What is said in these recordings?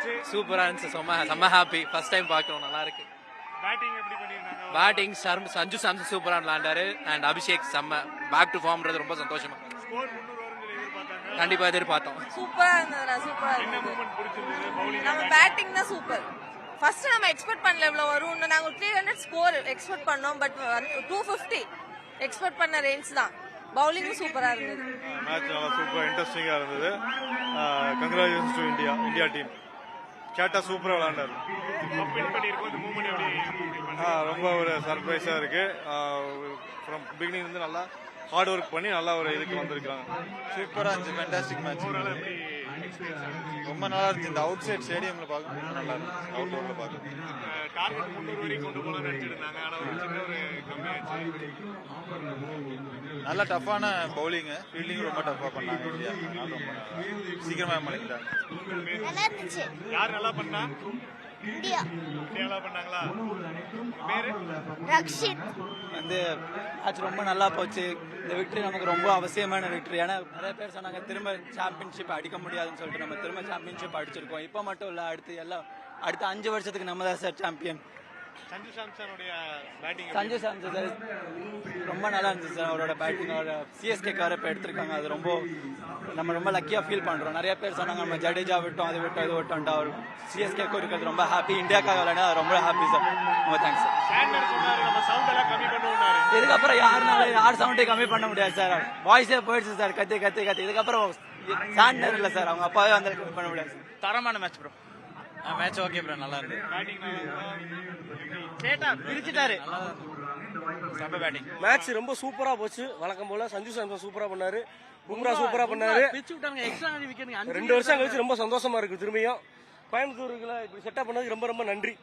இருந்துச்சு? சூப்பரா இருந்துச்சு. செம்ம ஹாப்பி. ஃபர்ஸ்ட் டைம் பார்க்கணும். நல்லா இருக்கு. பேட்டிங் எப்படி பண்ணிருந்தாங்க? பேட்டிங் சஞ்சு சாம்சன் சூப்பரா விளையாண்டாரு. அண்ட் அபிஷேக் செம்ம பேக் டு ஃபார்ம்ன்றது ரொம்ப சந்தோஷமா. ஸ்கோர் 300 வரும்னு எதிர்பார்த்தாங்க. கண்டிப்பா எதிர்பார்த்தோம். சூப்பரா இருந்ததுடா, சூப்பரா என்ன இருந்தது. மூமெண்ட் பிடிச்சிருந்தது? பவுலிங் நம்ம பேட்டிங் தான் சூப்பர். ஃபர்ஸ்ட் நம்ம எக்ஸ்பெக்ட் பண்ணல இவ்வளவு வரும்னு. நாங்க 300 ஸ்கோர் எக்ஸ்பெக்ட் பண்ணோம். பட் 250 எக்ஸ்பெக்ட் பண்ண ரேஞ்ச் தான். பவுலிங்கும் சூப்பரா இருந்தது. மேட்ச் நல்லா சூப்பரா இன்ட்ரெஸ்டிங்கா இருந்தது. Congratulations to India team. கேட்டா சூப்பரா விளையாண்டாரு. வின் பண்ணிருக்கோம். இந்த மூமெண்ட் எப்படி? ரொம்ப ஒரு சர்ப்ரைஸா இருக்கு. ஃப்ரம் பிகினிங் இருந்து நல்லா ஹார்ட் ஒர்க் பண்ணி நல்லா ஒரு இதுக்கு வந்திருக்காங்க. சூப்பரா இருந்துச்சு. Fantastic match. ஓவரால் எப்படி எக்ஸ்பீரியன்ஸ் ஆச்சு? ரொம்ப நல்லா இருந்துச்சு. இந்த அவுட் சைட் ஸ்டேடியம்ல பார்க்க ரொம்ப நல்லா இருந்துச்சு. அவுட் ரோட்ல பார்க்க டார்கெட் 300 வரைக்கும் கொண்டு போகலாம்னு நினைச்சிருந்தாங்க. ஆனா ஒரு சின்ன ஒரு கம்மியாச்சு. நல்ல டஃப்பான பவுலிங், ஃபீல்டிங் ரொம்ப டஃப்பா பண்ணாங்க இந்தியா. ரொம்ப சீக்கிரமா மடக்கிட்டாங்க. நல்லா இருந்துச்சு. யார் நல்லா பண்ணா? இந்தியா நல்லா பண்ணாங்களா? பேரு ரக்ஷித். வந்து மேட்ச் ரொம்ப நல்லா போச்சு. இந்த விக்டரி நமக்கு ரொம்ப அவசியமான விக்டரி. ஏன்னா நிறைய பேர் சொன்னாங்க திரும்ப சாம்பியன்ஷிப் அடிக்க முடியாதுன்னு சொல்லிட்டு நம்ம திரும்ப சாம்பியன்ஷிப் அடிச்சிருக்கோம். இப்போ மட்டும் இல்லை, அடுத்த 5 வருஷத்துக்கு நம்ம தான் சார் சாம்பியன். சஞ்சு சாம்சனுடைய பேட்டிங் சஞ்சு சாம்சன் சார் ரொம்ப நல்லா இருந்துச்சு சார். அவரோட பேட்டிங், அவரோட சிஎஸ்கே காரை இப்போ எடுத்திருக்காங்க. அது நம்ம ரொம்ப லக்கியாக ஃபீல் பண்ணுறோம். நிறைய பேர் சொன்னாங்க நம்ம ஜடேஜா விட்டோம், அது விட்டோம், இது விட்டோம்ட்டு. அவர் சிஎஸ்கேக்கு இருக்கிறது ரொம்ப ஹாப்பி. இந்தியாக்காக விளையாட ரொம்ப ஹாப்பி சார். ரொம்ப தேங்க்ஸ் சார். சாண்டர் சொன்னாரு நம்ம சவுண்ட் எல்லாம் கம்மி பண்ணுவோம்னாரு. இதுக்கப்புறம் யார் சவுண்டே கம்மி பண்ண முடியாது சார். வாய்ஸே போயிடுச்சு சார். கத்தி இதுக்கப்புறம் சாண்டர் இல்லை சார், அவங்க அப்பாவே வந்து கம்மி பண்ண முடியாது. தரமான match bro. Match okay bro, நல்லா இருந்து. பேட்டிங் கேட்டா பிரிச்சுட்டாரு. செம்ம பேட்டிங். மேட்ச் ரொம்ப சூப்பரா போச்சு. வழக்கம் போல சஞ்சு சாம்சன் சூப்பரா பண்ணாரு, பும்ரா சூப்பரா பண்ணாரு. 2 வருஷம் கழிச்சு ரொம்ப சந்தோஷமா இருக்கு. திரும்பியும் கோயம்புத்தூருக்குள்ள இப்படி செட்டப் பண்ணதுக்கு ரொம்ப ரொம்ப நன்றி.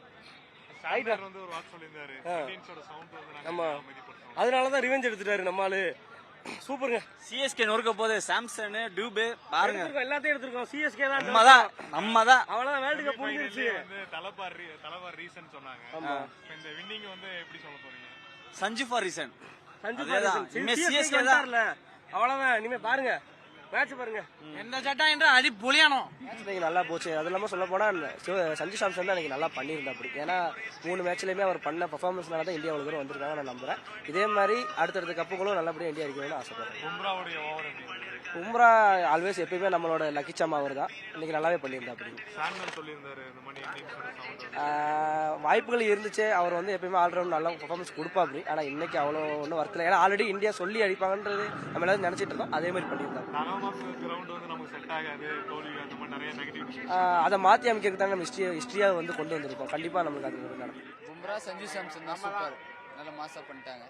சாண்டர் வந்து ஒரு வாக்கு சொல்லியிருந்தாரு. ஆடியன்ஸோட சவுண்ட் வந்து நாங்க ஆமா, அமைதிப்படுத்தணும். அதனாலதான் ரிவெஞ்ச் எடுத்துட்டாரு நம்மாலு. சூப்பருங்க. சிஎஸ்கே நொறுக்க போது சாம்சன் டூபே பாருங்க. எல்லாத்தையும் எடுத்திருக்கோம். சிஎஸ்கே தான் நம்ம தான் அவ்வளவுதான் வேர்ல்டு கப் முடிஞ்சிருச்சு. வந்து தலபார் ரீசன் சொன்னாங்க. இந்த வின்னிங் வந்து எப்படி சொல்ல போறீங்க? Sanju for reason. Sanju CSK தான். அவ்வளவுதான். இனிமே பாருங்க மேட்ச் பாருங்க. எந்த சட்டா என்ற அடி புலியானோ மேட்ச் நல்லா போச்சு. அது இல்லாமல் சொல்ல போனா சஞ்சு சாம்சன் தான் எனக்கு நல்லா பண்ணியிருந்தா அப்படி. ஏன்னா 3 மேட்ச்லயுமே அவர் பண்ண பர்ஃபார்மன்ஸ்னால தான் இந்தியா அவ்வளவு தூரம் வந்திருக்காங்க நான் நம்புறேன். இதே மாதிரி அடுத்தடுத்த கப்புகளும் நல்லபடியாக இந்தியா அடிக்கணும்னு ஆசைப்படுறேன். பும்ராவுடைய ஓவர் எப்படி? பும்ரா ஆல்வேஸ் எப்பயுமே நம்மளோட லக்கிச்சாமா அவர் தான். இன்னைக்கு நல்லாவே பண்ணியிருந்தா அப்படி. சாண்டர் சொல்லியிருந்தாரு இந்த மாதிரி இந்தியன்ஸோட சவுண்ட் வாய்ப்புகள் இருந்துச்சு. அவர் வந்து எப்பயுமே ஆல்ரவுண்ட் நல்லா பர்ஃபார்மன்ஸ் கொடுப்பா அப்படி. ஆனால் இன்னைக்கு அவ்வளோ ஒன்றும் வரல. ஏன்னா ஆல்ரெடி இந்தியா சொல்லி அடிப்பாங்கன்றது நம்ம எல்லாரும் நினைச்சிட்டு இருந்தோம். அதே மாதிரி பண்ணியிருந்தாங்க. கிரவுண்ட் வந்து நமக்கு செட் ஆகாது, தோல்வி அந்த மாதிரி நிறைய நெகட்டிவ் அதை மாற்றி அமைக்கிறதுக்கு தான் நம்ம ஹிஸ்ட்ரியாக வந்து கொண்டு வந்திருக்கோம். கண்டிப்பாக நம்மளுக்கு அது நடக்கும். பும்ரா சஞ்சு சாம்சன் தான் சூப்பர். நல்ல மாசா பண்ணிட்டாங்க.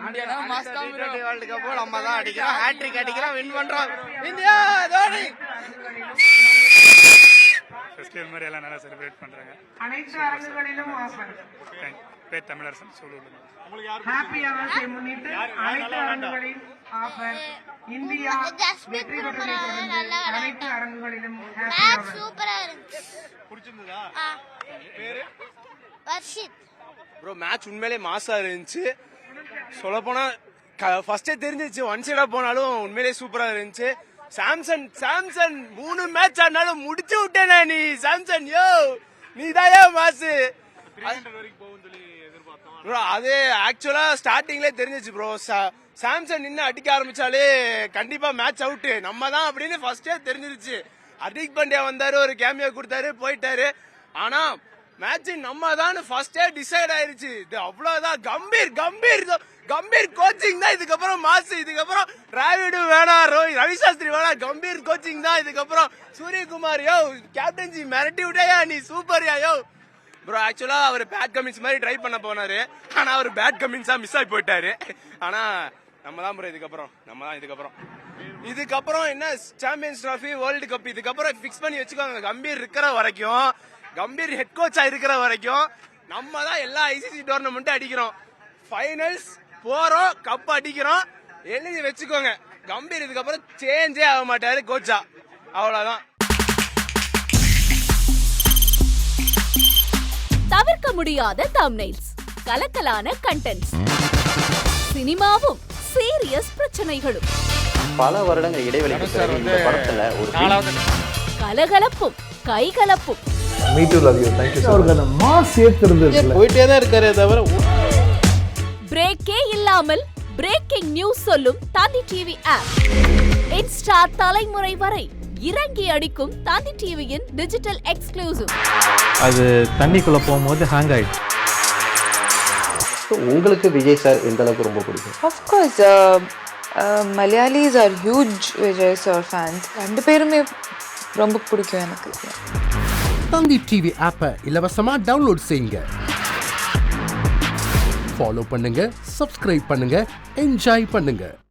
இந்தியா மாஸ்கா வேர்ல்ட் கப் நம்ம தான் அடிக்கிறோம். ஹேட்ரிக் அடிக்கிறோம், வின் பண்றோம். இந்தியா தோனி. ஃபெஸ்டிவல் மாதிரி எல்லாம் நல்லா செலிப்ரேட் பண்றாங்க. அனைத்து அரங்குகளிலும் ஆஃபர். பேர் தமிழரசன் சொல்லுங்க. ஹாப்பி அவர்ஸை முன்னிட்டு அனைத்து அரங்குகளிலும் ஆஃபர். இந்தியா வெற்றி பெற்றதை தொடர்ந்து அனைத்து அரங்குகளிலும் ஹாப்பி அவர். சூப்பரா இருந்துச்சு. பிடிச்சிருந்ததா? பேரு வர்ஷித். ப்ரோ மேட்ச் உண்மையிலே மாசா இருந்துச்சு. சொல்ல போனா ஃபர்ஸ்டே தெரிஞ்சிச்சு ஒன் சைடா போனாலும் உண்மையிலே சூப்பரா இருந்துச்சு. சாம்சன் 3 மேட்ச் ஆனாலும் முடிச்சு விட்டேனா நீ சாம்சன். யோ நீ தான் மாசு. 300 வரைக்கும் போகும் சொல்லி எதிர்பார்த்தோம். ப்ரோ அது ஆக்சுவலா ஸ்டார்டிங்ல தெரிஞ்சிச்சு ப்ரோ. சாம்சன் நின்று அடிக்க ஆரம்பிச்சாலே கண்டிப்பா மேட்ச் அவுட் நம்ம தான் அப்படின்னு ஃபர்ஸ்டே தெரிஞ்சிருச்சு. ஹர்திக் பாண்டியா வந்தாரு, ஒரு கேமியோ கொடுத்தாரு, போயிட்டாரு. ஆனா மேட்ச் நம்ம தான் ஃபர்ஸ்டே டிசைட் ஆயிருச்சு. இது அவ்வளவுதான். கம்பீர் கோச்சிங் தான் இதுக்கப்புறம் மாசு. இதுக்கப்புறம் டிராவிடு வேணாம், ரவி சாஸ்திரி வேணாம், கம்பீர் கோச்சிங் தான் இதுக்கப்புறம். சூரியகுமார் யோ கேப்டன்சி மிரட்டி விட்டாயா நீ, சூப்பர்யா யோ. ப்ரோ ஆக்சுவலா அவர் பேட் கமின்ஸ் மாதிரி ட்ரை பண்ண போனாரு. ஆனா அவர் பேட் கமின்ஸா மிஸ் ஆகி போயிட்டாரு. ஆனா நம்ம தான் ப்ரோ இதுக்கப்புறம் என்ன சாம்பியன்ஸ் டிராஃபி, வேர்ல்டு கப் இதுக்கப்புறம் பிக்ஸ் பண்ணி வச்சுக்கோங்க. கம்பீர் இருக்கிற வரைக்கும், கம்பீர் ஹெட் கோச்சா இருக்கிற வரைக்கும் நம்ம தான் எல்லா ஐசிசி டோர்னமெண்ட்டும் அடிக்கிறோம். ஃபைனல்ஸ் போறோம், கப் அடிக்கிறோம். எழுதி வச்சுக்கோங்க. கம்பீர் இதுக்கப்புறம் சேஞ்சே ஆக மாட்டாரு கோச்சா. அவ்வளவுதான். தவிர்க்க முடியாத தம்ப்நெயில்ஸ், கலக்கலான கண்டென்ட்ஸ், சினிமாவும் சீரியஸ் பிரச்சனைகளும் பல வருடங்கள் இடைவெளிக்கு பிறகு இந்த படத்துல ஒரு கலகலப்பும் கைகலப்பும் போயிட்டே தான் இருக்காரே தவிர பிரேக்கே இல்லாமல் பிரேக்கிங் நியூஸ் சொல்லும் தந்தி டிவி ஆப். இன்ஸ்டா தலைமுறை வரை இறங்கி அடிக்கும் தந்தி டிவியின் டிஜிட்டல் எக்ஸ்க்ளூசிவ். அது தண்ணிக்குள்ள போகும்போது ஹேங் ஆயிடுச்சு. உங்களுக்கு விஜய் சார் எந்த அளவுக்கு ரொம்ப பிடிக்கும்? Of course Malayalis are huge Vijay sir fans. ரெண்டு பேருமே ரொம்ப பிடிக்கும் எனக்கு. தந்தி டிவி ஆப்பை இலவசமா டவுன்லோட் செய்யுங்க. ஃபாலோ பண்ணுங்க, சப்ஸ்கிரைப் பண்ணுங்க, என்ஜாய் பண்ணுங்க.